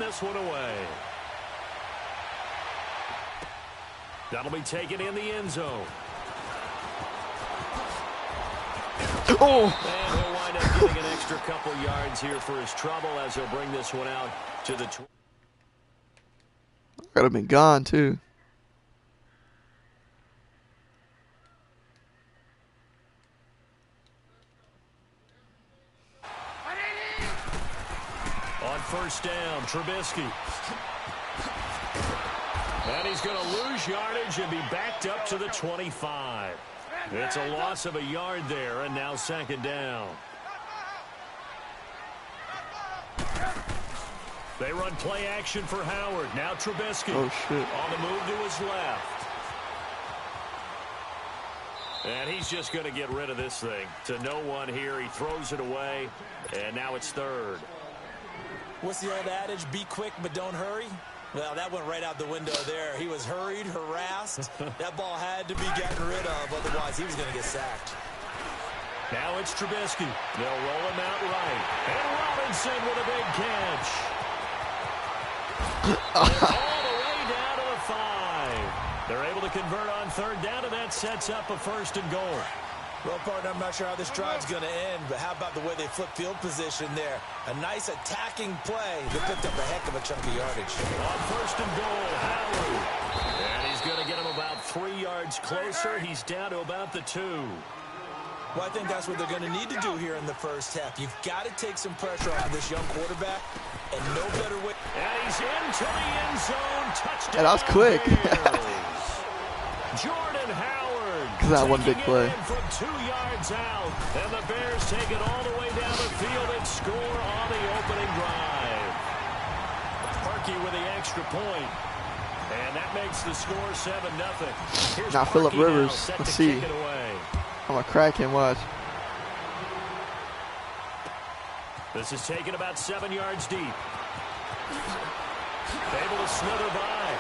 this one away. That'll be taken in the end zone. Oh! And he'll wind up getting an extra couple yards here for his trouble as he'll bring this one out to the... Could have been gone, too. On first down, Trubisky. And he's going to lose yardage and be backed up to the 25. It's a loss of a yard there, and now second down. They run play action for Howard. Now Trubisky. Oh, shit. On the move to his left. And he's just going to get rid of this thing. To no one here. He throws it away, and now it's third. What's the old adage? Be quick, but don't hurry. Well, that went right out the window there. He was hurried, harassed. That ball had to be gotten rid of, otherwise he was going to get sacked. Now it's Trubisky. They'll roll him out right. And Robinson with a big catch. All the way down to the 5. They're able to convert on third down, and that sets up a first and goal. Well, partner, I'm not sure how this drive's going to end, but how about the way they flip field position there? A nice attacking play that picked up a heck of a chunk of yardage. On first and goal, Howard. And he's going to get him about 3 yards closer. He's down to about the 2. Well, I think that's what they're going to need to do here in the first half. You've got to take some pressure off of this young quarterback, and no better way. And he's into the end zone. Touchdown. Yeah, that was quick. Jordan Howard. Because that one big play. From 2 yards out. And the Bears take it all the way down the field and score on the opening drive. Parkey with the extra point. And that makes the score 7-0. Now Phillip Rivers. Let's see. I'm going to crack him, watch. This is taken about 7 yards deep. Able to slither by.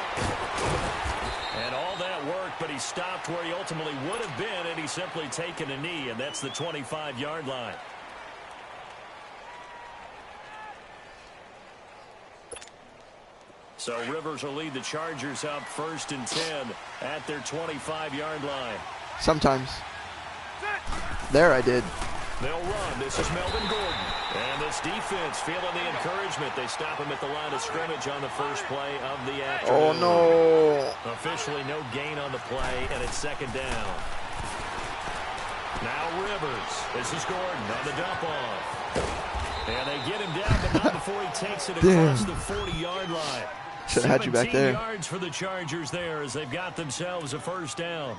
And all that work, but he stopped where he ultimately would have been, and he's simply taken a knee, and that's the 25-yard line. So Rivers will lead the Chargers up 1st and 10 at their 25-yard line. Sometimes. There I did. They'll run. This is Melvin Gordon. And this defense feeling the encouragement. They stop him at the line of scrimmage on the first play of the afternoon. Oh, no. Officially no gain on the play, and it's second down. Now Rivers. This is Gordon on the dump off. And they get him down, but not before he takes it across the 40-yard line. Should have had you back there. 17 yards for the Chargers there as they've got themselves a first down.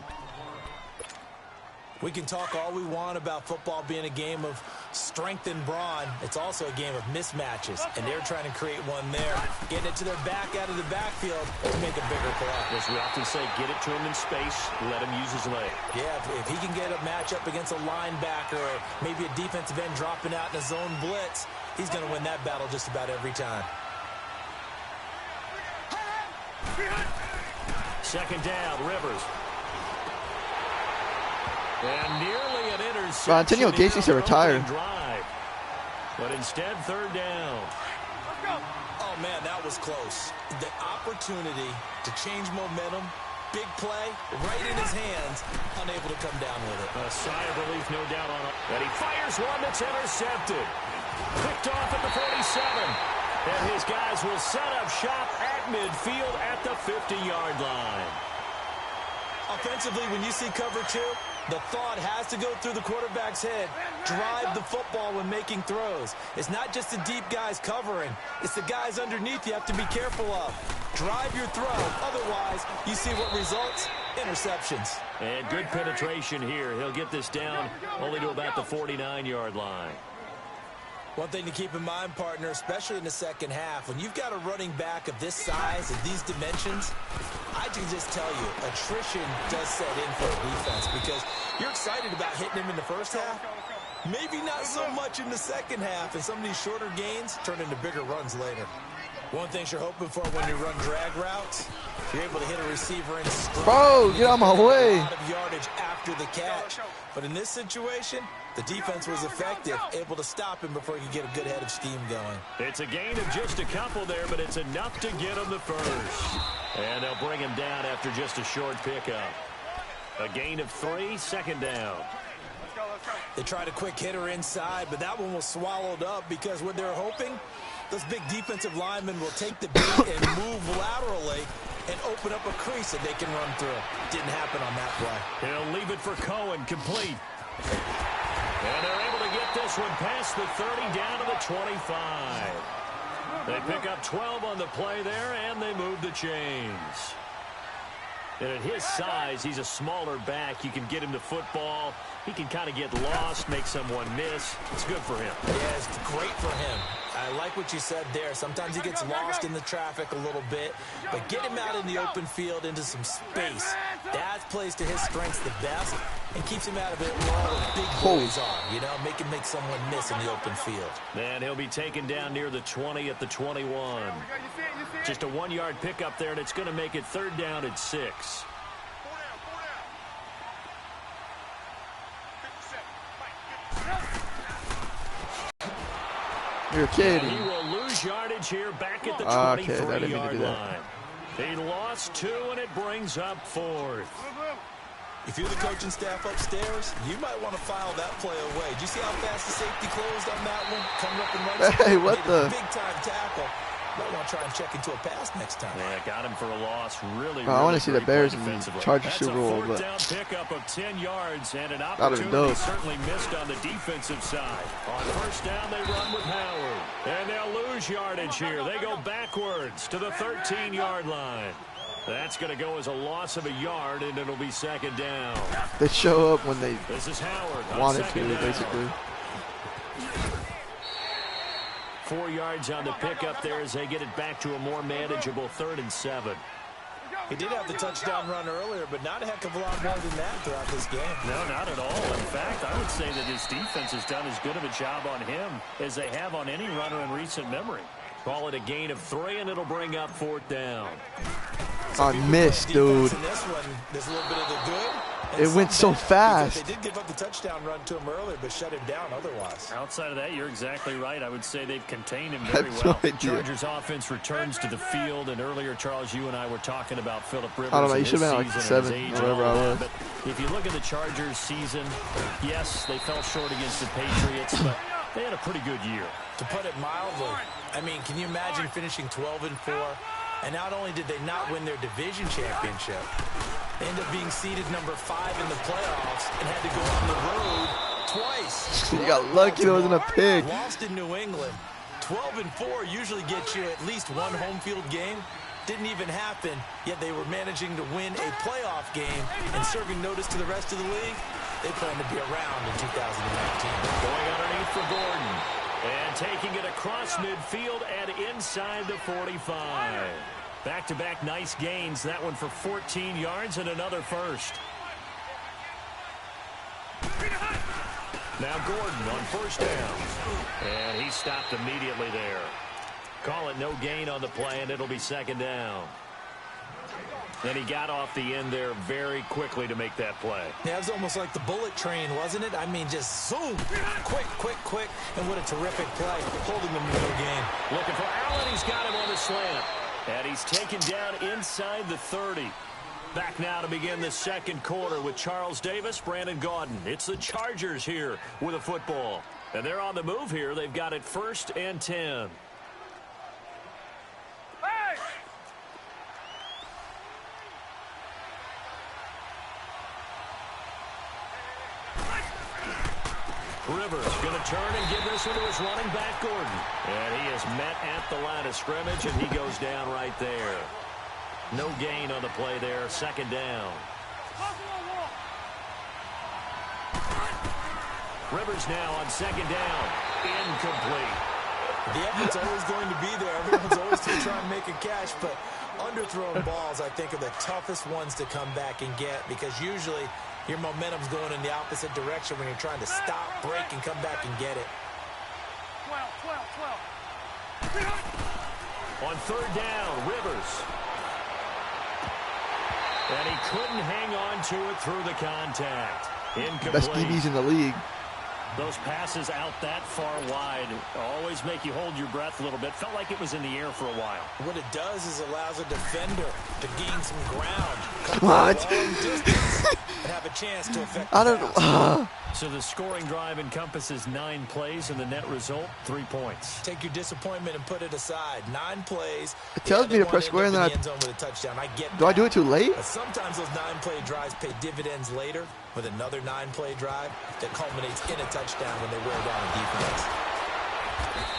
We can talk all we want about football being a game of strength and brawn. It's also a game of mismatches, and they're trying to create one there, getting it to their back out of the backfield to make a bigger play. As we often say, get it to him in space, let him use his leg. Yeah, if he can get a matchup against a linebacker or maybe a defensive end dropping out in a zone blitz, he's going to win that battle just about every time. Second down, Rivers. And nearly an interception. Well, Antonio Gates needs to retire. Drive. But instead, third down. Oh, man, that was close. The opportunity to change momentum, big play, right in his hands, unable to come down with it. A sigh of relief, no doubt on it. And he fires one that's intercepted. Picked off at the 47. And his guys will set up shop at midfield at the 50-yard line. Offensively, when you see cover 2, the thought has to go through the quarterback's head. Drive the football when making throws. It's not just the deep guys covering. It's the guys underneath you have to be careful of. Drive your throw. Otherwise, you see what results? Interceptions. And good penetration here. He'll get this down only to about the 49-yard line. One thing to keep in mind, partner, especially in the second half, when you've got a running back of this size and these dimensions, I can just tell you, attrition does set in for a defense because you're excited about hitting him in the first half. Maybe not so much in the second half, and some of these shorter gains turn into bigger runs later. One thing you're hoping for when you run drag routes, you're able to hit a receiver in stride. Bro, get out of my way. A lot of yardage after the catch. But in this situation, The defense was effective, able to stop him before he could get a good head of steam going. It's a gain of just a couple there, but it's enough to get him the first. And they'll bring him down after just a short pickup. A gain of 3, second down. They tried a quick hitter inside, but that one was swallowed up because what they're hoping, those big defensive linemen will take the beat and move laterally and open up a crease that they can run through. Didn't happen on that play. He'll leave it for Cohen, complete. And they're able to get this one past the 30 down to the 25. They pick up 12 on the play there, and they move the chains. And at his size, he's a smaller back. You can get him to football. He can kind of get lost, make someone miss. It's good for him. Yeah, it's great for him. I like what you said there. Sometimes he gets lost in the traffic a little bit, but get him out in the open field into some space. That plays to his strengths the best and keeps him out of it where all the big boys are, you know, make someone miss in the open field. And he'll be taken down near the 20 at the 21. Just a 1-yard pickup there, and it's going to make it third down at 6. You're kidding. He will lose yardage here back at the 23-yard line. He lost 2, and it brings up 4th. If you're the coaching staff upstairs, you might want to file that play away. Did you see how fast the safety closed on that one? Coming up and running. Hey, what the? Big-time tackle. Might want to try and check into a pass next time. Yeah, got him for a loss. Really, I want to see the Bears and Chargers Super Bowl. That's a 4th down pickup of 10 yards and an opportunity certainly missed on the defensive side. On first down, they run with Howard. And they'll lose yardage here. They go backwards to the 13-yard line. That's going to go as a loss of a yard, and it'll be second down. They show up when they This is Howard wanted to, basically. 4 yards on the pickup there as they get it back to a more manageable 3rd and 7. He did have the touchdown run earlier, but not a heck of a lot more than that throughout this game. No, not at all. In fact, I would say that his defense has done as good of a job on him as they have on any runner in recent memory. Call it a gain of 3, and it'll bring up 4th down. On miss, dude. In this one, there's a little bit of the good. It went so fast. They did give up the touchdown run to him earlier, but shut him down otherwise. Outside of that, you're exactly right. I would say they've contained him very well. Chargers offense returns to the field, and earlier, Charles, you and I were talking about Phillip Rivers. I don't know. You should have been like 7 or whatever I was. But if you look at the Chargers season, yes, they fell short against the Patriots, but they had a pretty good year. To put it mildly, I mean, can you imagine finishing 12-4? And not only did they not win their division championship, they ended up being seeded number 5 in the playoffs and had to go on the road twice. You got lucky there wasn't a pick. Lost in New England. 12-4 usually gets you at least one home field game. Didn't even happen, yet they were managing to win a playoff game and serving notice to the rest of the league. They plan to be around in 2019. Going underneath for Gordon. And taking it across midfield and inside the 45. Back-to-back nice gains. That one for 14 yards and another first. Now Gordon on first down. And he stopped immediately there. Call it no gain on the play, and it'll be second down. Then he got off the end there very quickly to make that play. Yeah, it was almost like the bullet train, wasn't it? I mean, just zoom. Quick. And what a terrific play. Holding them in no game. Looking for Allen. He's got him on the slant. And he's taken down inside the 30. Back now to begin the second quarter with Charles Davis, Brandon Gaudin. It's the Chargers here with a football. And they're on the move here. They've got it 1st and 10. Rivers going to turn and give this one to his running back, Gordon. And he is met at the line of scrimmage, and he goes down right there. No gain on the play there, second down. Rivers now on second down. Incomplete. The effort's always going to be there. Everyone's always going to try and make a catch, but underthrown balls, I think, are the toughest ones to come back and get because usually your momentum's going in the opposite direction when you're trying to stop, break, and come back and get it. 12. On third down, Rivers. And he couldn't hang on to it through the contact. Incomplete. Best DBs in the league. Those passes out that far wide always make you hold your breath a little bit. Felt like it was in the air for a while. What it does is allows a defender to gain some ground. What? And have a chance to affect the I don't know. So the scoring drive encompasses 9 plays, and the net result, 3 points. Take your disappointment and put it aside. 9 plays. It tells me to press square, and then I get do I do it too late? But sometimes those 9-play drives pay dividends later with another 9-play drive that culminates in a touchdown when they wear down a defense.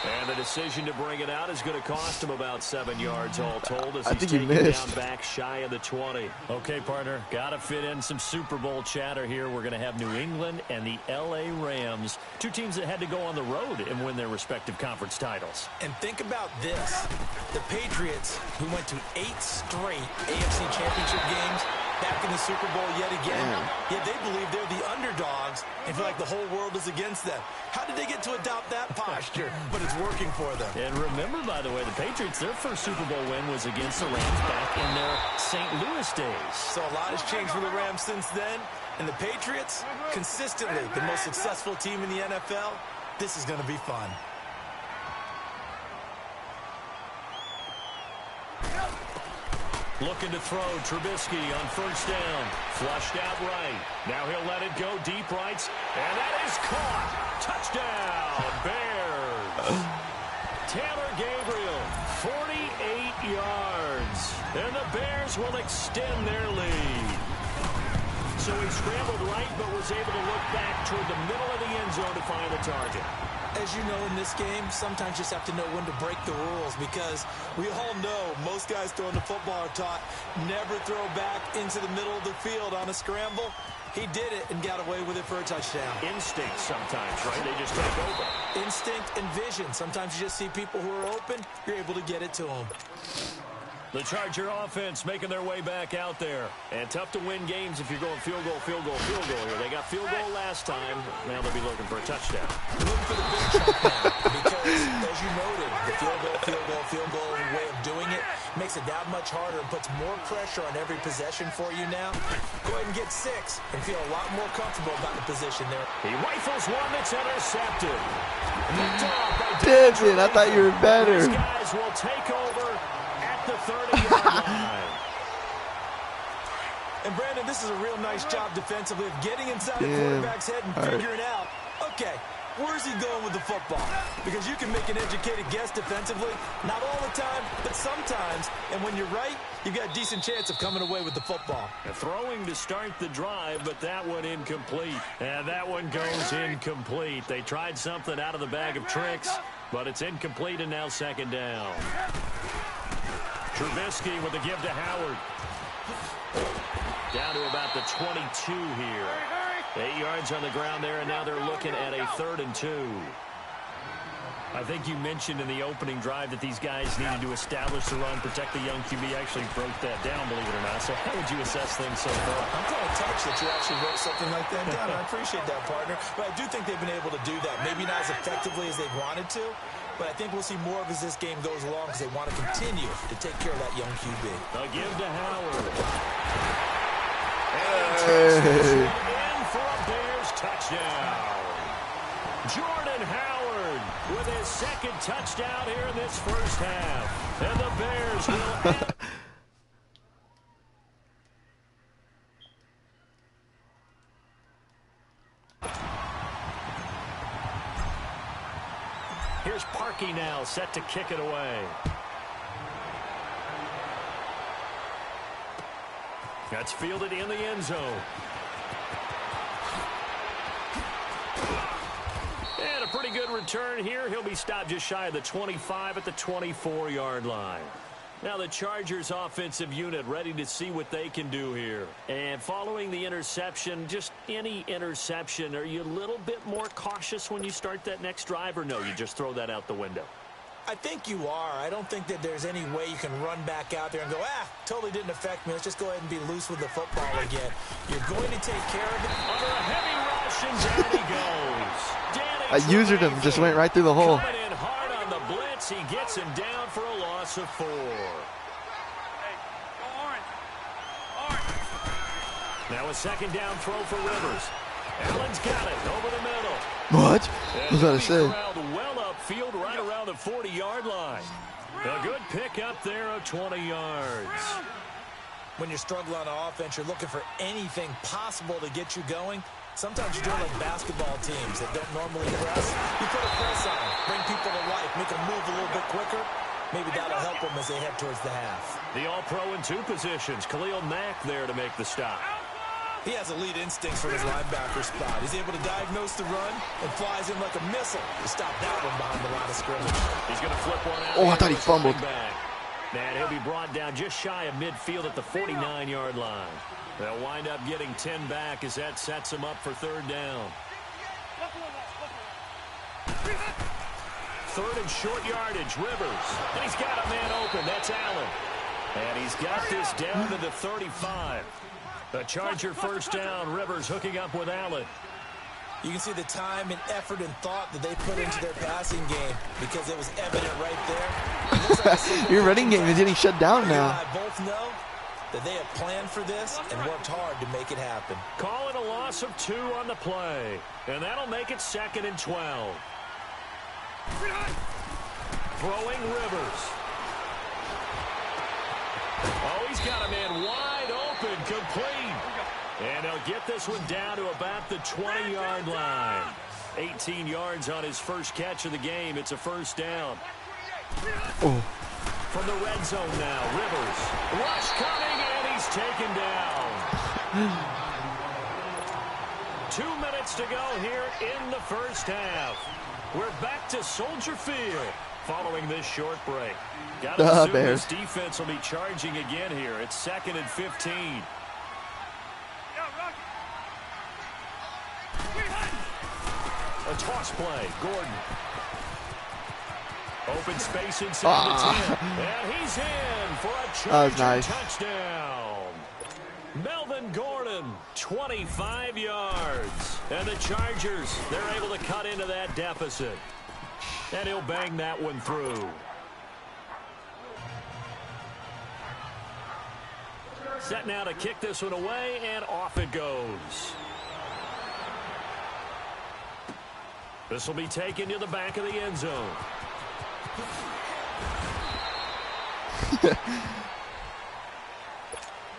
And the decision to bring it out is going to cost him about 7 yards all told as he's taken down back shy of the 20. Okay, partner, got to fit in some Super Bowl chatter here. We're going to have New England and the L.A. Rams, 2 teams that had to go on the road and win their respective conference titles. And think about this. The Patriots, who went to 8 straight AFC championship games, back in the Super Bowl yet again, yet they believe they're the underdogs and feel like the whole world is against them. How did they get to adopt that posture? But it's working for them. And remember, by the way, the Patriots, their first Super Bowl win was against the Rams back in their St. Louis days. So a lot has changed for the Rams since then. And the Patriots, consistently the most successful team in the NFL. This is going to be fun. Looking to throw, Trubisky on first down. Flushed out right. Now he'll let it go deep right. And that is caught. Touchdown, Bears. Taylor Gabriel, 48 yards. And the Bears will extend their lead. So he scrambled right, but was able to look back toward the middle of the end zone to find the target. As you know, in this game, sometimes you just have to know when to break the rules because we all know most guys throwing the football are taught never throw back into the middle of the field on a scramble. He did it and got away with it for a touchdown. Instinct sometimes, right? They just take over. Instinct and vision. Sometimes you just see people who are open, you're able to get it to them. The Charger offense making their way back out there. And tough to win games if you're going field goal, field goal, field goal here. They got field goal last time. Now they'll be looking for a touchdown. Looking for the big chunk now because, as you noted, the field goal way of doing it makes it that much harder and puts more pressure on every possession for you now. Go ahead and get 6 and feel a lot more comfortable about the position there. He rifles one that's intercepted. Damn, I thought you were better. These guys will take over the 30-yard line. And Brandon, this is a real nice job defensively of getting inside the quarterback's head and figuring out, okay, where's he going with the football? Because you can make an educated guess defensively, not all the time, but sometimes. And when you're right, you've got a decent chance of coming away with the football. Throwing to start the drive, but that one incomplete. And that one goes incomplete. They tried something out of the bag of tricks, but it's incomplete and now second down. Trubisky with the give to Howard. Down to about the 22 here. 8 yards on the ground there, and now they're looking at a 3rd and 2. I think you mentioned in the opening drive that these guys needed to establish the run, protect the young QB. Actually broke that down, believe it or not. So how would you assess things so far? I'm kind of touched that you actually wrote something like that down. I appreciate that, partner. But I do think they've been able to do that. Maybe not as effectively as they wanted to, but I think we'll see more of as this game goes along because they want to continue to take care of that young QB. A give to Howard. Hey. In for a Bears touchdown. Jordan Howard with his 2nd touchdown here in this first half. And the Bears will end. Here's Parkey now, set to kick it away. That's fielded in the end zone. And a pretty good return here. He'll be stopped just shy of the 25 at the 24-yard line. Now the Chargers offensive unit ready to see what they can do here. And following the interception, just any interception, are you a little bit more cautious when you start that next drive, or no, you just throw that out the window? I think you are. I don't think that there's any way you can run back out there and go, totally didn't affect me. Let's just go ahead and be loose with the football again. You're going to take care of it. Under a heavy rush, and down he goes. I usered him, just went right through the hole. Coming in hard on the blitz. He gets him down for a loss of 4. Now a 2nd down throw for Rivers. Allen's got it over the middle. What? What was that I say? Well upfield right around the 40-yard line. A good pick up there of 20 yards. When you're struggling on offense, you're looking for anything possible to get you going. Sometimes you do it like basketball teams that don't normally press. You put a press on, bring people to life, make them move a little bit quicker. Maybe that'll help them as they head towards the half. The all-pro in 2 positions. Khalil Mack there to make the stop. He has elite instincts from his linebacker spot. He's able to diagnose the run and flies in like a missile to stop that one behind the line of scrimmage. He's going to flip one out. Oh, I thought he fumbled. And he'll be brought down just shy of midfield at the 49-yard line. They'll wind up getting 10 back as that sets him up for 3rd down. 3rd and short yardage, Rivers. And he's got a man open. That's Allen. And he's got this down to the 35. The Charger 1st down. Rivers hooking up with Allen. You can see the time and effort and thought that they put into their passing game because it was evident right there. Your running game is getting shut down now. You and I both know that they have planned for this and worked hard to make it happen. Calling a loss of 2 on the play. And that'll make it 2nd and 12. Throwing Rivers. Oh, he's got a man wide open, complete. And he'll get this one down to about the 20-yard line. 18 yards on his first catch of the game. It's a 1st down. Oh. From the red zone now, Rivers. Rush coming, and he's taken down. 2 minutes to go here in the 1st half. We're back to Soldier Field following this short break. Got to assume this defense will be charging again here. It's 2nd and 15. A toss play. Gordon. Open space inside the 10. And he's in for a Charger touchdown. Melvin Gordon, 25 yards. And the Chargers, they're able to cut into that deficit. And he'll bang that one through. Set now to kick this one away, and off it goes. This will be taken to the back of the end zone.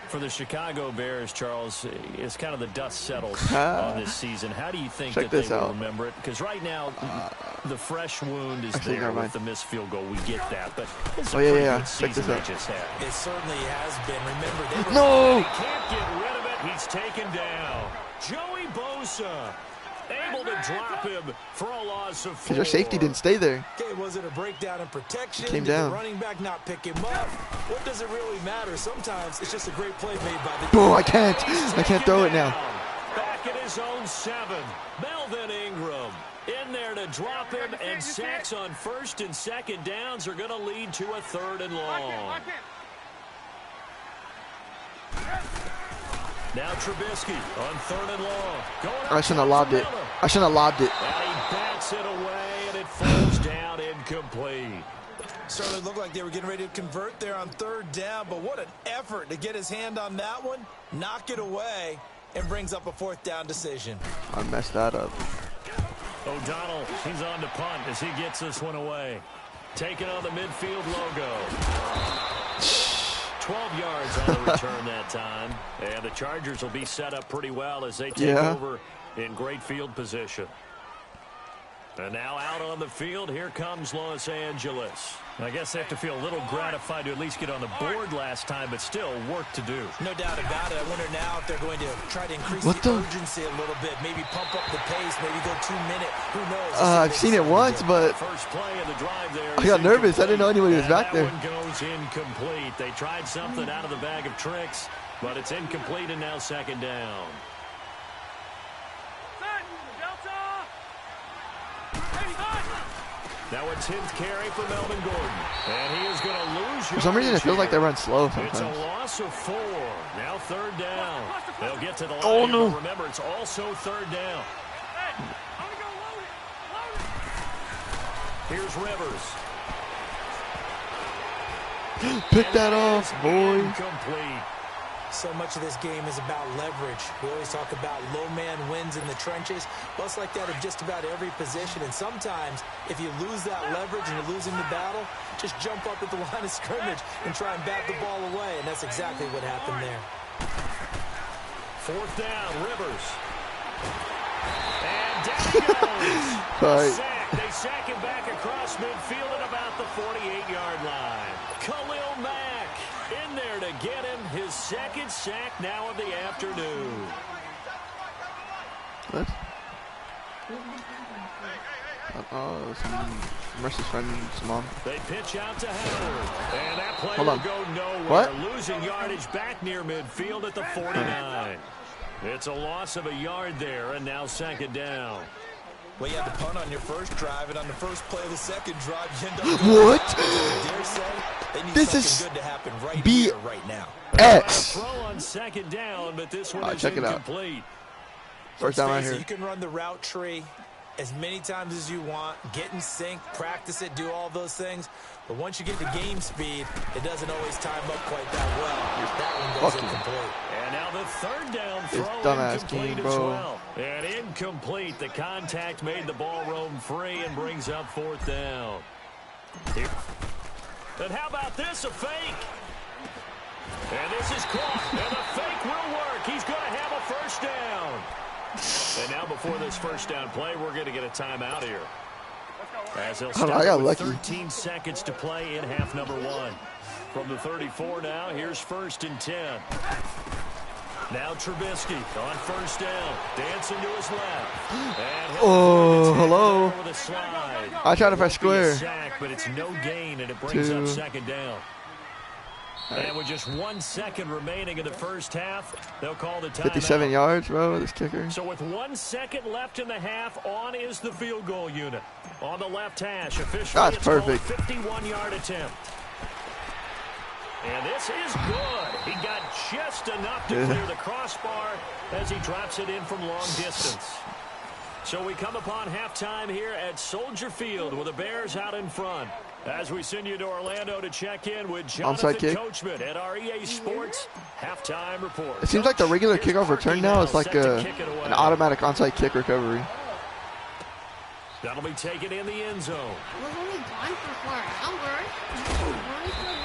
For the Chicago Bears, Charles, it's kind of the dust settles on this season. How do you think that they will remember it? Because right now, the fresh wound is there with the missed field goal. We get that. But it's a pretty good season they just had. It certainly has been. Remember, no! They can't get rid of it. He's taken down. Joey Bosa able to drop him for a loss of 4. Because your safety didn't stay there. Okay, was it a breakdown in protection? Came Did down. the running back not pick him up? What does it really matter? Sometimes it's just a great play made by the... Oh, I can't throw it now. Back at his own 7. Melvin Ingram in there to drop him, and sacks on 1st and 2nd downs are going to lead to a 3rd and long. Now Trubisky on 3rd and long. I shouldn't have lobbed it. I shouldn't have lobbed it. And he bats it away, and it falls down incomplete. Certainly looked like they were getting ready to convert there on 3rd down, but what an effort to get his hand on that one, knock it away, and brings up a 4th down decision. I messed that up. O'Donnell, he's on to punt as he gets this one away. Taking on the midfield logo. 12 yards on the return that time. And the Chargers will be set up pretty well as they take over in great field position. And now out on the field, here comes Los Angeles. I guess they have to feel a little gratified to at least get on the board last time, but still work to do. No doubt about it. I wonder now if they're going to try to increase the urgency a little bit, maybe pump up the pace, maybe go 2-minute. Who knows? I've seen it once, but first play of the drive there, I got nervous. I didn't know anybody was back there. That one goes incomplete. They tried something out of the bag of tricks, but it's incomplete, and now 2nd down. Now a 10th carry for Melvin Gordon. And he is going to lose. For some reason, it feels like they run slow sometimes. It's a loss of 4. Now 3rd down. They'll get to the line. Oh, no. Remember, it's also 3rd down. Here's Rivers. Pick that off, boy. Incomplete. So much of this game is about leverage. We always talk about low man wins in the trenches. Well, it's like that in just about every position. And sometimes, if you lose that leverage and you're losing the battle, just jump up at the line of scrimmage and try and bat the ball away. And that's exactly what happened there. 4th down, Rivers. And down he goes. Sack. They sack him back across midfield at about the 48-yard line. Khalil Mack in there to get him his 2nd sack now of the afternoon. What? Mercy's friend's mom. They pitch out to Howard. And that play Hold will on. go nowhere. What? Losing yardage back near midfield at the 49. It's a loss of a yard there, and now 2nd down. Well, you had the punt on your first drive, and on the first play of the second drive, you end up what? This is good to happen right here, right now. X. Throw on 2nd down, but this one is check incomplete. It out. First down right here. You can run the route tree as many times as you want, get in sync, practice it, do all those things. But once you get to game speed, it doesn't always time up quite that well. That one goes incomplete. And now the 3rd down throw dumbass incomplete game, as bro. well. And incomplete. The contact made the ball roam free and brings up 4th down. And how about this, a fake? And this is caught, and the fake will work. He's going to have a 1st down. And now before this 1st down play, we're going to get a timeout here. As they'll start with 13 seconds to play in half number 1. From the 34 now, here's 1st and 10. Now Trubisky on 1st down. Dancing to his left. And hello. With a slide. I tried to press square. Sack, but it's no gain, and it brings up 2nd down. And with just 1 second remaining in the first half, they'll call the timeout. 57 yards, bro, this kicker. So with 1 second left in the half, on is the field goal unit. On the left hash, officially that's perfect. 51-yard attempt. And this is good. He got just enough to clear the crossbar as he drops it in from long distance. So we come upon halftime here at Soldier Field with the Bears out in front. As we send you to Orlando to check in with Jonathan Coachman at our EA Sports halftime report. It seems like the regular kickoff return now is like an automatic onside kick recovery. That'll be taken in the end zone. Was only gone for 4 hours.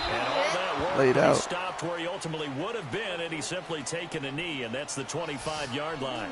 And all that work laid out. Stopped where he ultimately would have been, and he's simply taken a knee, and that's the 25-yard line.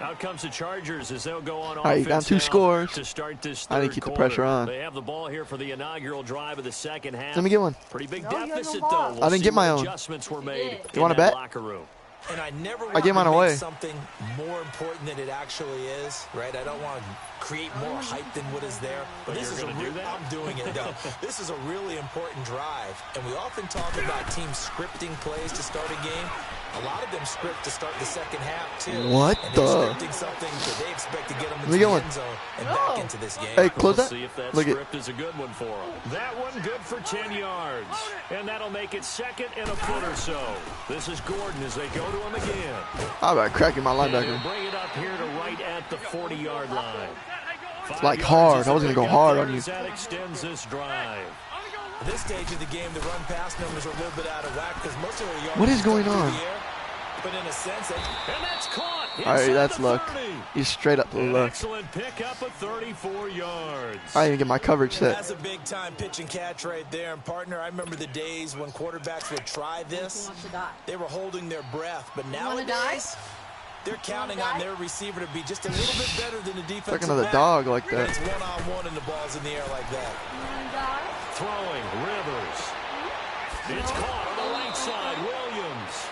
Out comes the Chargers as they'll go on offense down 2 scores. to start this I need third to keep the quarter. pressure on. They have the ball here for the inaugural drive of the second half. Let me get one. Pretty big deficit, though. We'll I didn't get my own. Adjustments were made You want to bet? locker room. And I never I gave mine away. something more important than it actually is, right? I don't want to create more hype than what is there. But this is I'm doing it, though. This is a really important drive. And we often talk about teams scripting plays to start a game. A lot of them script to start the second half, too. What and the? they're scripting something that they expect to get them into the end zone and back into this game. Hey, close that. See if that Look script is a good one for him. That one good for 10 yards. And that'll make it 2nd and a foot or so. This is Gordon as they go to him again. I'm about cracking my And linebacker. bring it up here to right at the 40-yard line. It's like hard. I was going to go hard on you. That extends this drive. At this stage of the game, the run-pass numbers are a little bit out of whack because most of their yards What is going on? But in a sense, and that's caught. All right, that's the luck. 30. He's straight up An luck. excellent pickup of 34 yards. I didn't even get my coverage set. That's a big-time pitch and catch right there. And, partner, I remember the days when quarterbacks would try this. They were holding their breath. But nowadays, they're counting on their receiver to be just a little bit better than the defensive Like another back. dog like that. It's one-on-one and the ball's in the air like that. Throwing, Rivers. It's caught on the right side, Williams.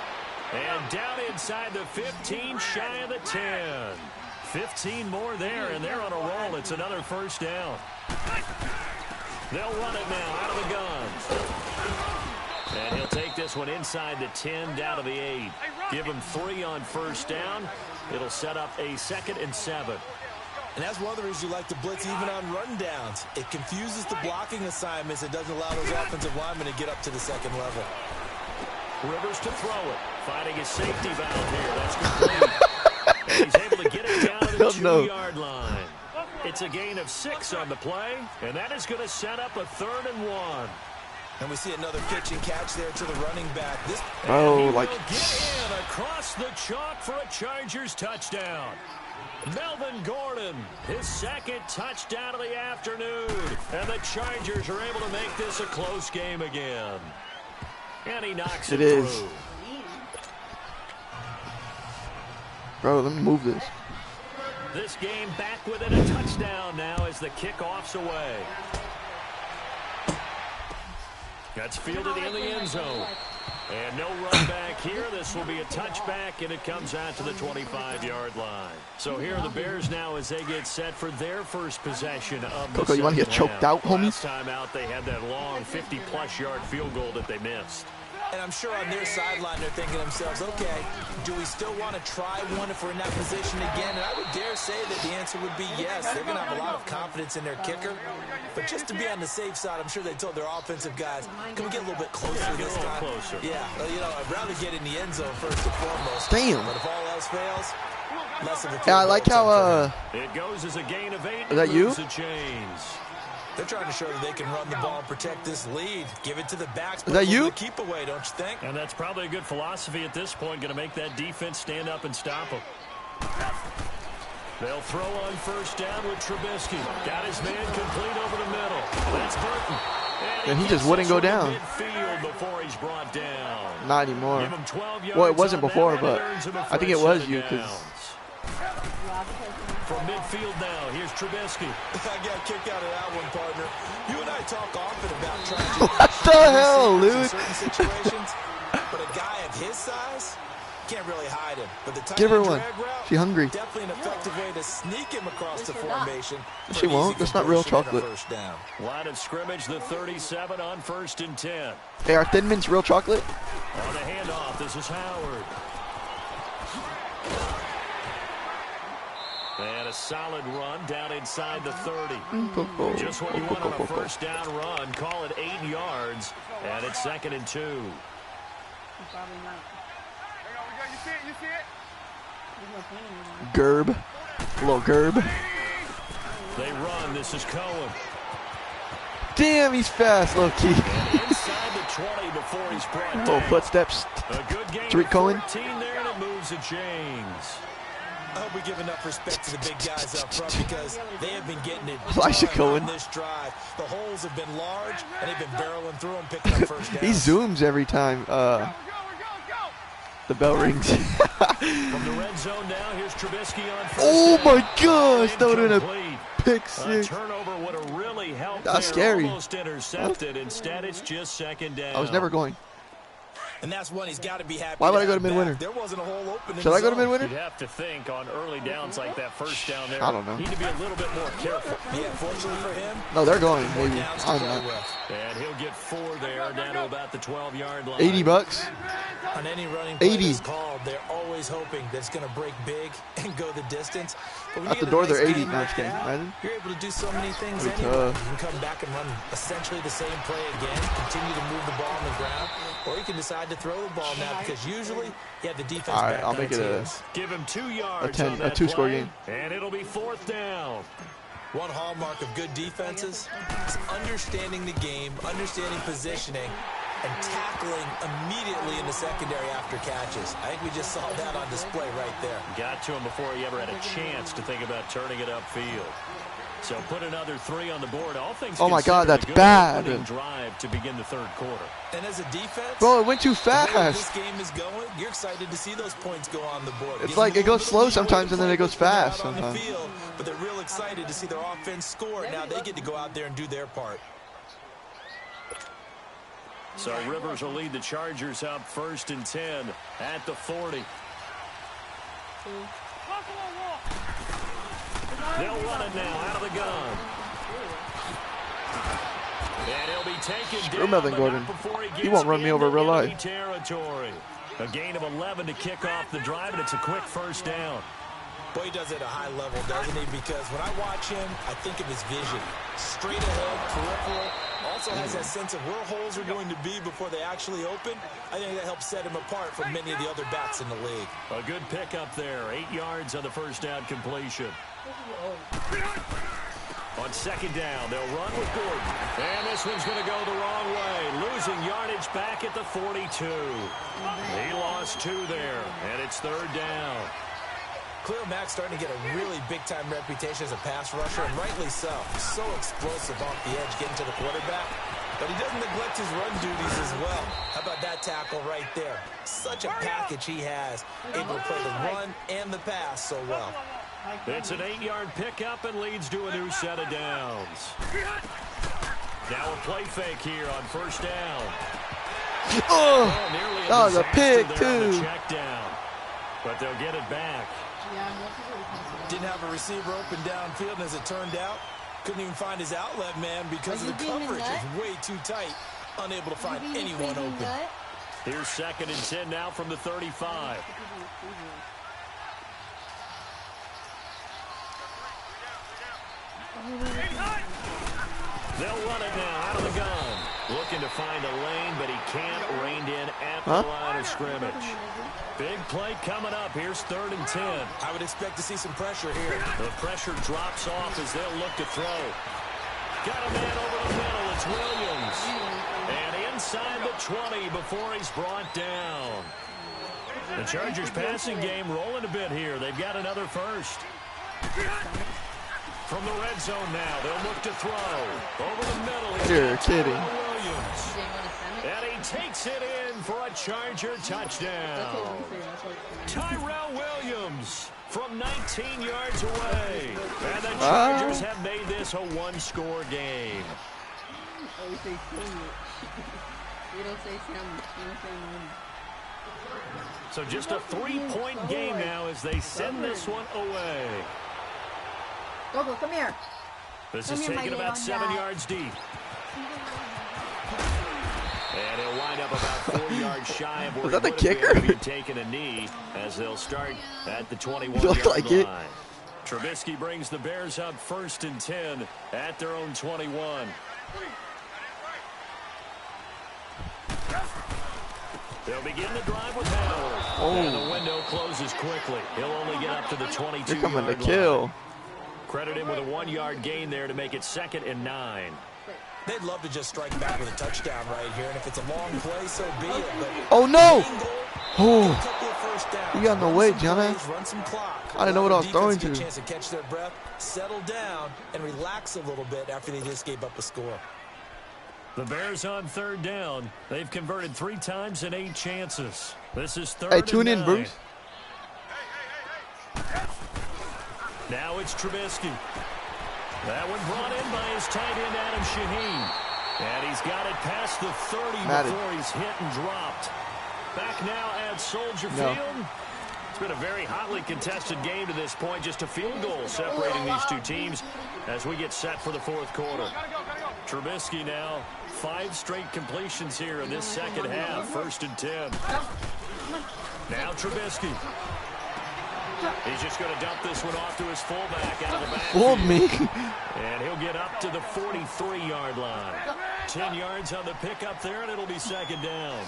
And down inside the 15, shy of the 10. 15 more there, and they're on a roll. It's another first down. They'll run it now out of the gun. And he'll take this one inside the 10, down to the 8. Give him 3 on first down. It'll set up a 2nd and 7. And that's one of the reasons you like to blitz even on rundowns. It confuses the blocking assignments. It doesn't allow those offensive linemen to get up to the second level. Rivers to throw it. Finding his safety valve here. That's complete. And he's able to get it down to the 2-yard line. It's a gain of 6 on the play, and that is going to set up a 3rd and 1. And we see another pitch and catch there to the running back. Oh, like get in across the chalk for a Chargers touchdown. Melvin Gordon, his second touchdown of the afternoon. And the Chargers are able to make this a close game again. And he knocks it is. through. Bro, let me move this. This game back within a touchdown now as the kickoff's away. That's fielded in the end zone. And no run back here. This will be a touchback, and it comes out to the 25-yard line. So here are the Bears now as they get set for their first possession of the Coco, you want to get choked out, homie? Last time out, they had that long 50-plus yard field goal that they missed. And I'm sure on their sideline they're thinking to themselves, okay, do we still want to try one if we're in that position again? And I would dare say that the answer would be yes. They're going to have a lot of confidence in their kicker. But just to be on the safe side, I'm sure they told their offensive guys, can we get a little bit closer this time? Closer. Yeah, well, you know, I'd rather get in the end zone first and foremost. Damn. But if all else fails, less of a Yeah, I like how, it goes as a gain of 8. Is that you? The chains. They're trying to show that they can run the ball and protect this lead. Give it to the backs. Is that you? Keep away, don't you think? And that's probably a good philosophy at this point. Going to make that defense stand up and stop them. They'll throw on first down with Trubisky. Got his man complete over the middle. That's Burton. And he just wouldn't go down. Midfield before he's brought down. Not anymore. Give him 12 yards. Well, it wasn't on before, that, but and earns him a I think it first was set you of because. downs. From midfield now, here's Trubisky. I got kicked out of that one, partner. You and I talk often about trying to What the hell, dude? in certain situations, but a guy of his size can't really hide him. But the tight Give her end one. drag route, She hungry. definitely an effective way to sneak him across the formation. She won't. That's not real chocolate. First down. Line of scrimmage, the 37 on 1st and 10. Hey, are Thin Mints real chocolate? On the handoff, this is Howard. And a solid run down inside the 30. Just what you want on a first down run. Call it 8 yards, and it's 2nd and 2. Gerb. Little Gerb. They run. This is Cohen. Damn, he's fast, low key. Inside the 20 before he's brought down. Little footsteps. A good game. Tariq Cohen. 14 there, and it moves to James. I hope we give enough respect to the big guys up front because they have been getting it Elijah done Cohen. on this drive. The holes have been large, and they've been barreling through them, picking up first down. He zooms every time the bell rings. From the red zone now, here's Trubisky on first Oh down. my gosh, that would have been a Incomplete. pick A six. turnover would have really helped. That's there. scary. Almost intercepted. Instead, it's just 2nd down. I was never going. And that's one he's got to be happy. Why would I go to have midwinter? back. There wasn't a hole open. Should I go to midwinter? You'd have to think on early downs like that first down there. I don't know. Need to be a little bit more careful. Yeah, fortunately for him. No, they're going. more Maybe. downs to I'm play not. with. And he'll get 4 there, down to about the 12-yard line. $80. On any running play 80. that's called, they're always hoping that it's going to break big and go the distance. But when At you the get a door, nice they're 80. game No, like just kidding. that, Imagine. you're able to do so many things Pretty anyway. tough. You can come back and run essentially the same play again, continue to move the ball on the ground, or you can decide to throw the ball now because usually you have the defense All right, back I'll on make its it a- heels. Give him 2 yards A on that 2-score play, game. and it'll be 4th down. One hallmark of good defenses is understanding the game, understanding positioning, and tackling immediately in the secondary after catches. I think we just saw that on display right there. Got to him before he ever had a chance to think about turning it upfield. So put another 3 on the board. All things Oh my God, considered, that's a good bad. opening drive to begin the 3rd quarter. And as a defense, Bro, it went too the way this fast. game is going, you're excited to see those points go on the board. It's Gives like them it a goes little slow bit of sometimes and then it goes leeway to fast put out on the sometimes. field, but they're real excited to see their offense score. Now they get to go out there and do their part. So Rivers will lead the Chargers up 1st and 10 at the 40. They'll run it now out of the gun. And he'll be taken Screw down, Melvin but Gordon. not before he He gets won't run me over into real enemy life. territory. A gain of 11 to kick off the drive, and it's a quick first down. Boy, he does it at a high level, doesn't he? Because when I watch him, I think of his vision. Straight ahead, peripheral. Also has that sense of where holes are going to be before they actually open. I think that helps set him apart from many of the other backs in the league. A good pickup there. 8 yards on the first down completion. On second down, they'll run with Gordon. And this one's going to go the wrong way. Losing yardage back at the 42. He lost 2 there, and it's third down. Khalil Mack's starting to get a really big-time reputation as a pass rusher, and rightly so. So explosive off the edge getting to the quarterback. But he doesn't neglect his run duties as well. How about that tackle right there? Such a package he has, able to play the run and the pass so well. It's an 8-yard pickup and leads to a new set of downs. Now a play fake here on first down. Oh, that was a pick, too. Check down, but they'll get it back. Didn't have a receiver open downfield, and as it turned out, couldn't even find his outlet man because the coverage is way too tight. Unable to find anyone open. Here's 2nd and 10 now from the 35. They'll run it now out of the gun. Looking to find a lane, but he can't. Reined in at the line of scrimmage. Big play coming up. Here's 3rd and 10. I would expect to see some pressure here. The pressure drops off as they'll look to throw. Got a man over the middle. It's Williams. And inside the 20 before he's brought down. The Chargers passing game rolling a bit here. They've got another first. From the red zone now, they'll look to throw. Over the middle. You're kidding. And he takes it in for a Charger touchdown. Tyrell Williams from 19 yards away. And the Chargers have made this a one-score game. So just a 3-point game now as they send this one away. Gogo, come here. This is taken about 7 yards deep. And he'll wind up about 4 yards shy of where was that the he kicker? be taking a knee as they'll start at the 21-yard Looked like line. it. Trubisky brings the Bears up 1st and 10 at their own 21. They'll begin the drive with Howard. And the window closes quickly. He'll only get up to the 22-yard line. They're coming to kill. Credit him with a 1-yard gain there to make it 2nd and 9. They'd love to just strike back with a touchdown right here, and if it's a long play, so be it. But oh, no! Oh, you got in the way, Johnny. I didn't know what I was throwing to. Chance to catch their breath, settle down, and relax a little bit after they just gave up a score. The Bears on 3rd down. They've converted 3 times in 8 chances. This is 3rd Hey, tune in, Bruce. Now it's Trubisky. That one brought in by his tight end, Adam Shaheen. And he's got it past the 30 before he's hit and dropped. Back now at Soldier Field. It's been a very hotly contested game to this point. Just a field goal separating these two teams as we get set for the 4th quarter. Trubisky now, 5 straight completions here in this second half. 1st and 10. Now Trubisky. He's just going to dump this one off to his fullback out of the back. Fooled me. And he'll get up to the 43-yard line. 10 yards on the pickup there, and it'll be 2nd down.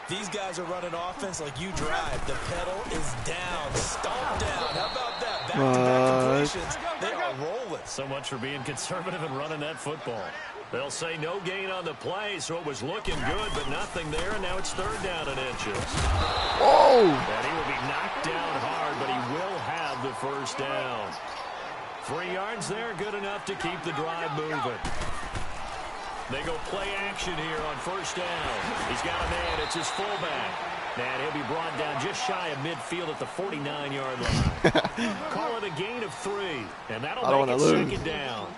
These guys are running offense like you drive. The pedal is down. Stomp down. How about that? Back-to-back completions. They are rolling. So much for being conservative and running that football. They'll say no gain on the play, so it was looking good, but nothing there, and now it's 3rd down and inches. Oh! And he will be knocked down hard, but he will have the 1st down. 3 yards there, good enough to keep the drive moving. They go play action here on 1st down. He's got a man. It's his fullback. And he'll be brought down just shy of midfield at the 49-yard line. Call it a gain of 3, and that'll make it 2nd down.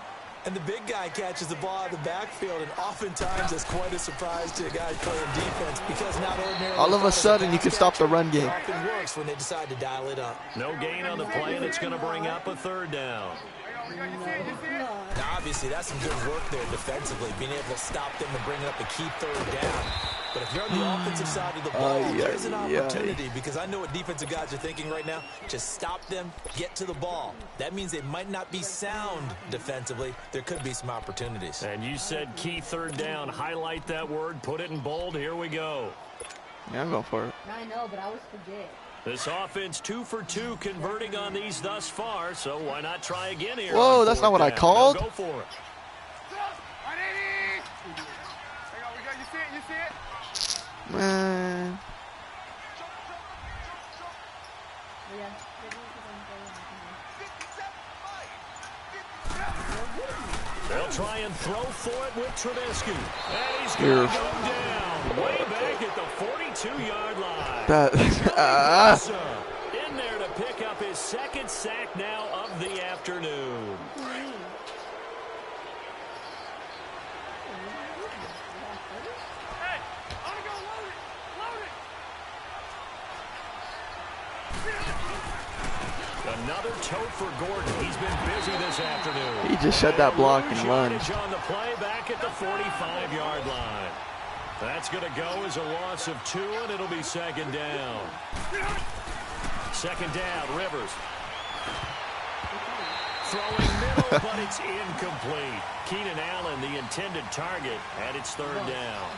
And the big guy catches the ball out of the backfield, and oftentimes it's quite a surprise to a guy playing defense because not ordinarily. All of a sudden, you can stop the run game. It often works when they decide to dial it up. No gain on the play, and it's going to bring up a 3rd down. Now, obviously, that's some good work there defensively, being able to stop them and bring up a key 3rd down. But if you're on the offensive side of the ball, there's an opportunity because I know what defensive guys are thinking right now. Just stop them, get to the ball. That means they might not be sound defensively. There could be some opportunities. And you said key 3rd down. Highlight that word. Put it in bold. Here we go. Yeah, I'm going for it. I know, but I always forget. This offense 2 for 2 converting on these thus far, so why not try again here? Whoa, that's not what I called. Go for it. Man. They'll try and throw for it with Trubisky. And he's going to go down way back at the 42-yard line. In there to pick up his second sack now of the afternoon. Another tote for Gordon. He's been busy this afternoon. He just shut that block and lunged. On the play back at the 45-yard line. That's going to go as a loss of 2, and it'll be second down. Second down, Rivers. Throwing middle, but it's incomplete. Keenan Allen, the intended target, at its third down.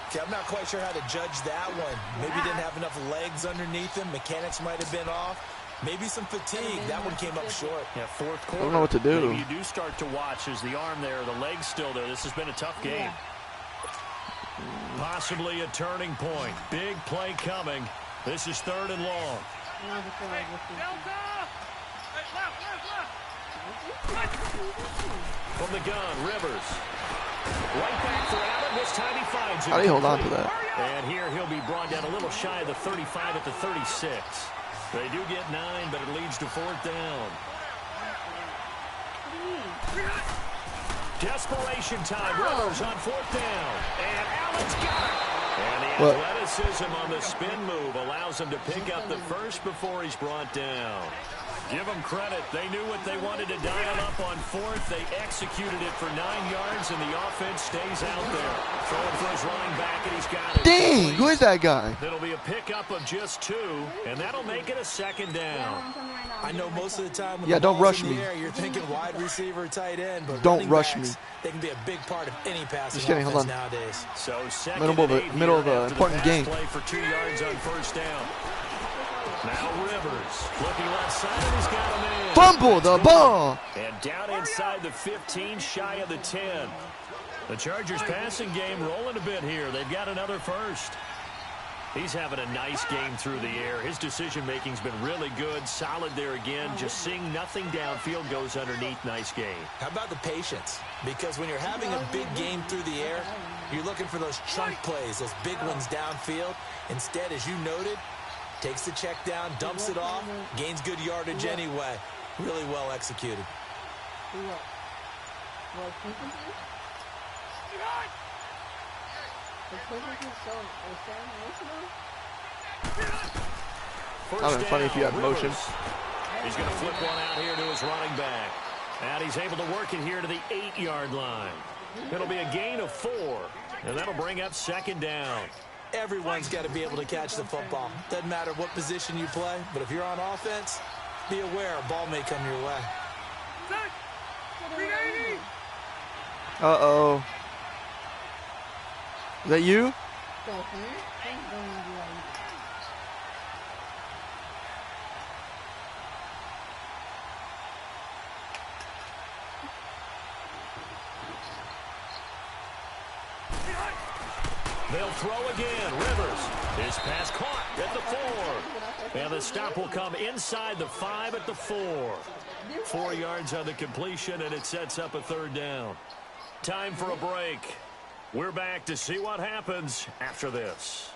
Okay, I'm not quite sure how to judge that one. Maybe didn't have enough legs underneath him. Mechanics might have been off. Maybe some fatigue. That one came up short. Yeah, fourth quarter. I don't know what to do. Maybe you do start to watch. Is the arm there, the leg's still there. This has been a tough game. Possibly a turning point. Big play coming. This is third and long. From the gun, Rivers. Right back for Allen. This time he finds it. How do you hold on to that? And here he'll be brought down a little shy of the 35 at the 36. They do get 9, but it leads to fourth down. Desperation time. Rivers on fourth down. And Allen's got it. And the athleticism on the spin move allows him to pick up the first before he's brought down. Give them credit. They knew what they wanted to dial up on fourth. They executed it for 9 yards, and the offense stays out there. Throwing for his running back, and he's got it. Dang, who is that guy? It'll be a pickup of just 2, and that'll make it a second down. I know most of the time when don't rush me. Air, you're thinking wide receiver, tight end, but don't rush me. They can be a big part of any passing Just kidding, offense hold on. nowadays. So middle of an important game. Play for 2 yards on first down. Now Rivers looking left side, and he's got him in. Fumble the ball. And down inside the 15, shy of the 10. The Chargers passing game rolling a bit here. They've got another first. He's having a nice game through the air. His decision-making's been really good. Solid there again. Just seeing nothing downfield, goes underneath. Nice game. How about the patience? Because when you're having a big game through the air, you're looking for those chunk plays, those big ones downfield. Instead, as you noted, takes the check down, dumps it off, gains good yardage anyway. Really well executed. That would be funny if you had motion. He's going to flip one out here to his running back. And he's able to work it here to the 8-yard line. It'll be a gain of 4, and that'll bring up second down. Everyone's got to be able to catch the football. Doesn't matter what position you play, but if you're on offense, be aware a ball may come your way. Uh-oh. Is that you? They'll throw again. Rivers. His pass caught at the 4. And the stop will come inside the 5 at the 4. 4 yards on the completion, and it sets up a third down. Time for a break. We're back to see what happens after this.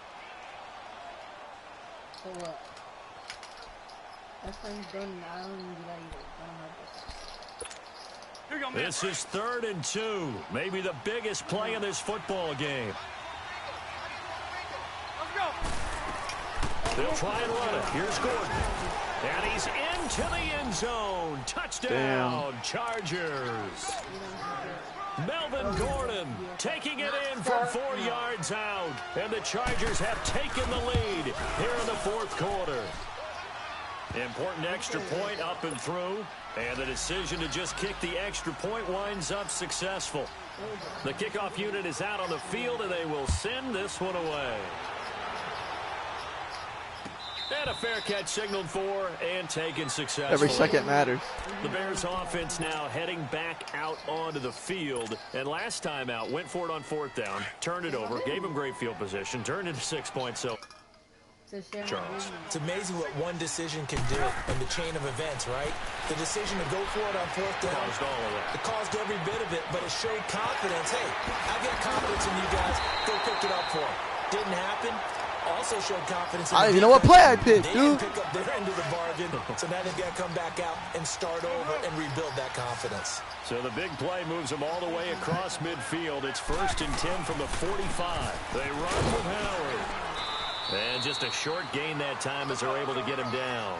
This is 3rd and 2. Maybe the biggest play in this football game. They'll try and run it. Here's Gordon. And he's into the end zone. Touchdown, Chargers. Melvin Gordon taking it in from 4 yards out. And the Chargers have taken the lead here in the 4th quarter. Important extra point up and through. And the decision to just kick the extra point winds up successful. The kickoff unit is out on the field, and they will send this one away. And a fair catch signaled for and taken successfully. Every second matters. The Bears offense now heading back out onto the field. And last time out, went for it on 4th down, turned it over, gave him great field position, turned it to 6 points. So, Charles. It's amazing what one decision can do in the chain of events, right? The decision to go for it on 4th down. Caused all of that. It caused every bit of it, but it showed confidence. Hey, I've got confidence in you guys. Go pick it up for him. Didn't happen. Also showed confidence in I don't even know what play I picked, they dude. didn't pick up their end of the bargain, so now they've got to come back out and start over and rebuild that confidence. So the big play moves them all the way across midfield. It's 1st and 10 from the 45. They run with Howard. And just a short gain that time as they're able to get him down.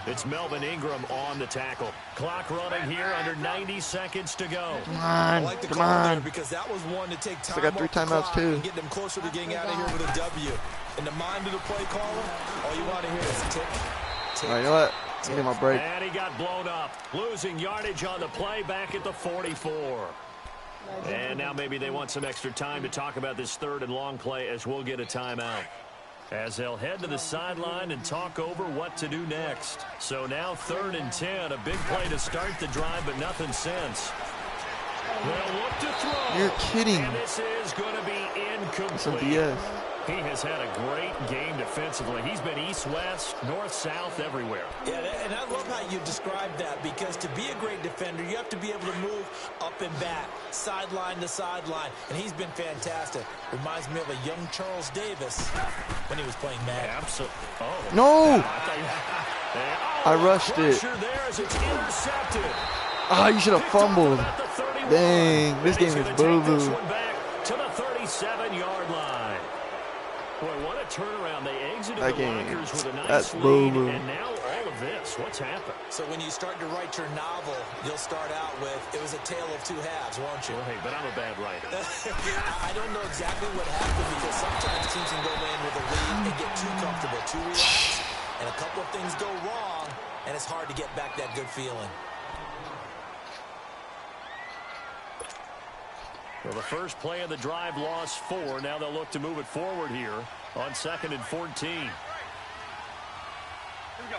It's Melvin Ingram on the tackle. Clock running here under 90 seconds to go. Come on, come on. Because that was one to take time. I got 3 timeouts too. Get them closer to getting out of here with a W. In the mind of the play caller, all you want to hear is tick, tick. All right, you know what? I need my break. And he got blown up. Losing yardage on the play back at the 44. And now maybe they want some extra time to talk about this 3rd and long play as we'll get a timeout. As they'll head to the sideline and talk over what to do next. So now 3rd and 10, a big play to start the drive, but nothing since. They'll look to throw. You're kidding. And this is going to be incomplete. Some BS. He has had a great game defensively. He's been east-west, north-south, everywhere. Yeah, and I love how you described that, because to be a great defender, you have to be able to move up and back, sideline to sideline, and he's been fantastic. Reminds me of a young Charles Davis when he was playing Madden. Absolutely. Oh. No! I Oh, rushed it. There as it's intercepted. Oh, you should have fumbled. At the 31. Dang, this And he's game is gonna take this boo-boo. one back to the 37-yard line. Boy, what a turnaround. They exited That the game, lockers with a nice that's lead, boo-boo. and now all of this. What's happened? So when you start to write your novel, you'll start out with, it was a tale of 2 halves, won't you? Well, hey, but I'm a bad writer. I don't know exactly what happened, because sometimes teams can go in with a lead and get too comfortable, too relaxed, and a couple of things go wrong, and it's hard to get back that good feeling. Well, the first play of the drive lost 4. Now they'll look to move it forward here on 2nd and 14. Here we go.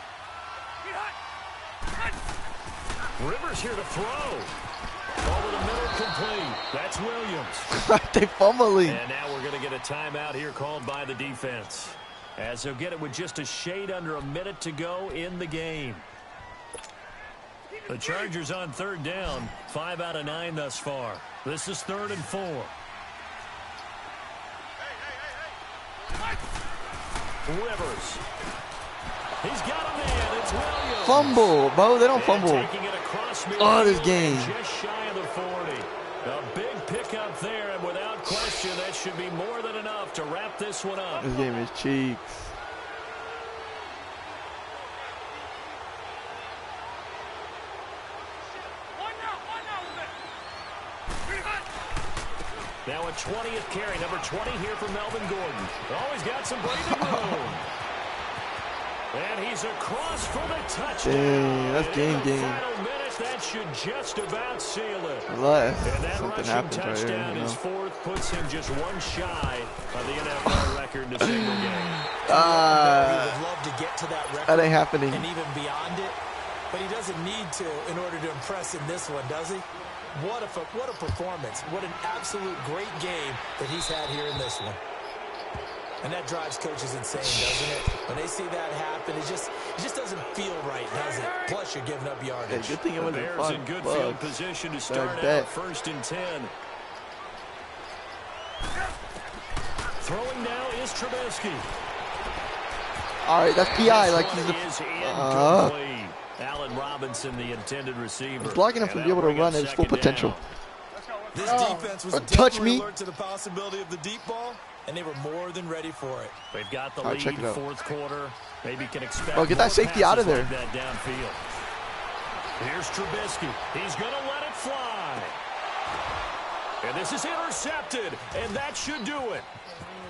Rivers here to throw. Over the middle, complete. That's Williams. They fumbling. And now we're going to get a timeout here called by the defense, as they'll get it with just a shade under a minute to go in the game. The Chargers on 3rd down, 5 out of 9 thus far. This is 3rd and 4. Rivers. He's got a man. It's Williams. Fumble, bro. They don't fumble. Taking it across Oh, this midfield game. and just shy of the 40. A big pickup there, and without question, that should be more than enough to wrap this one up. This game is cheeks. Now a 20th carry, number 20 here for Melvin Gordon. Always got some breathing room. And he's across for the touchdown. Dang, that's game. Final minutes, that should just about seal it. Unless And that something rushing happens right here, touchdown you know. is 4th, puts him just one shy of the NFL record in a single game. He would love to get to that record That ain't happening. and even beyond it, but he doesn't need to in order to impress in this one, does he? What a performance. What an absolute great game that he's had here in this one. And that drives coaches insane, doesn't it? When they see that happen, it just doesn't feel right, does it? Plus, you're giving up Hey, yardage. good thing it The wasn't Bears fun. in good Fuck. field position to start bet. out 1st and 10. Throwing now is Trubisky. All right, that's PI. Like This he's one is the. incomplete. Allen Robinson, the intended receiver. He's blocking him And from that'll being able to bring up run at his full 2nd potential. down. This defense was Don't touch definitely me. alert to the possibility of the deep ball, and they were more than ready for it. They've got the All right, lead, check it out. 4th quarter. Maybe can expect Bro, get that more safety out of passes there. like that downfield. Here's Trubisky. He's going to let it fly. And this is intercepted, and that should do it.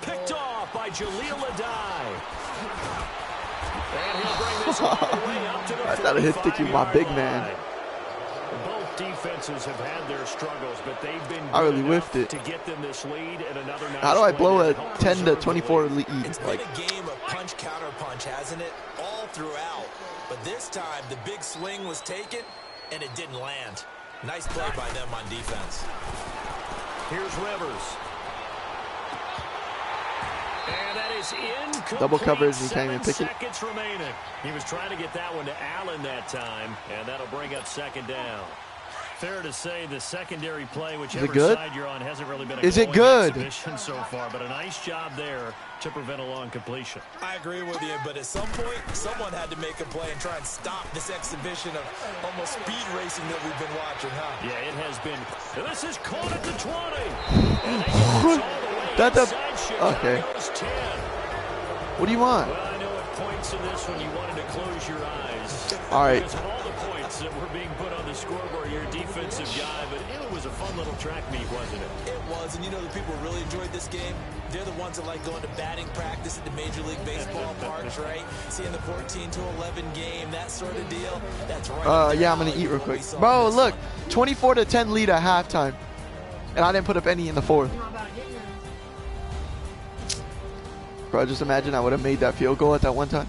Picked off by Jaleel Adai. And he'll bring this all the way up to the I thought I hit sticky with my big 45-yard man. line. Both defenses have had their struggles, but they've been I good really enough whiffed it. to get them this lead and another nice How do I win blow to a help 10 to preserve the 24 lead. lead? It's Like, been a game of punch counterpunch, hasn't it? All throughout. But this time, the big swing was taken, and it didn't land. Nice play by them on defense. Here's Rivers. And that is incomplete. Double coverage, he can't even pick it. 7 seconds remaining. He was trying to get that one to Allen that time, and that'll bring up second down. Fair to say the secondary play, whichever side you're on, hasn't really been a exhibition so far, but a nice job there to prevent a long completion. I agree with you, but at some point, someone had to make a play and try and stop this exhibition of almost speed racing that we've been watching, huh? Yeah, it has been. This is caught at the 20. And they get this all the way inside Chicago's 10. What do you want? Well, I know at points in this when you wanted to close your eyes. All right. Because of all the points that were being put on the scoreboard, you're a defensive guy, but it was a fun little track meet, wasn't it? It was, and you know the people who really enjoyed this game? They're the ones that like going to batting practice at the Major League Baseball parks, right? Seeing the 14-11 game, that sort of deal. That's right. Yeah, I'm going to eat real quick. Bro, look, 24-10 lead at halftime. And I didn't put up any in the fourth. Bro, just imagine I would have made that field goal at that one time.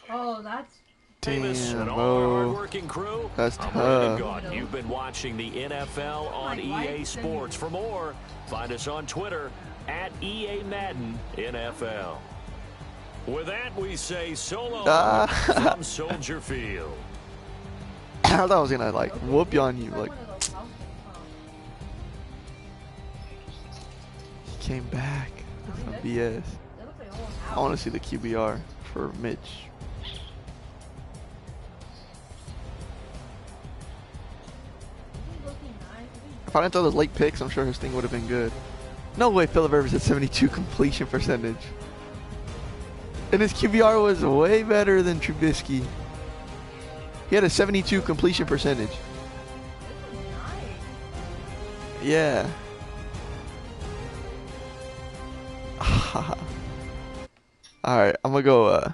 Oh, that's Damn, all our bro. hardworking crew. That's I'm ready to tough. go. You've been watching the NFL on EA Sports. For more, find us on Twitter at EA Madden NFL. With that, we say so long from Soldier Field. I thought I was going to, like, whoop you on you. Like, he came back. That's some BS. I want to see the QBR for Mitch. If I didn't throw those late picks, I'm sure his thing would have been good. No way Phillip Rivers had 72 completion percentage. And his QBR was way better than Trubisky. He had a 72 completion percentage. Yeah. Alright, I'm gonna go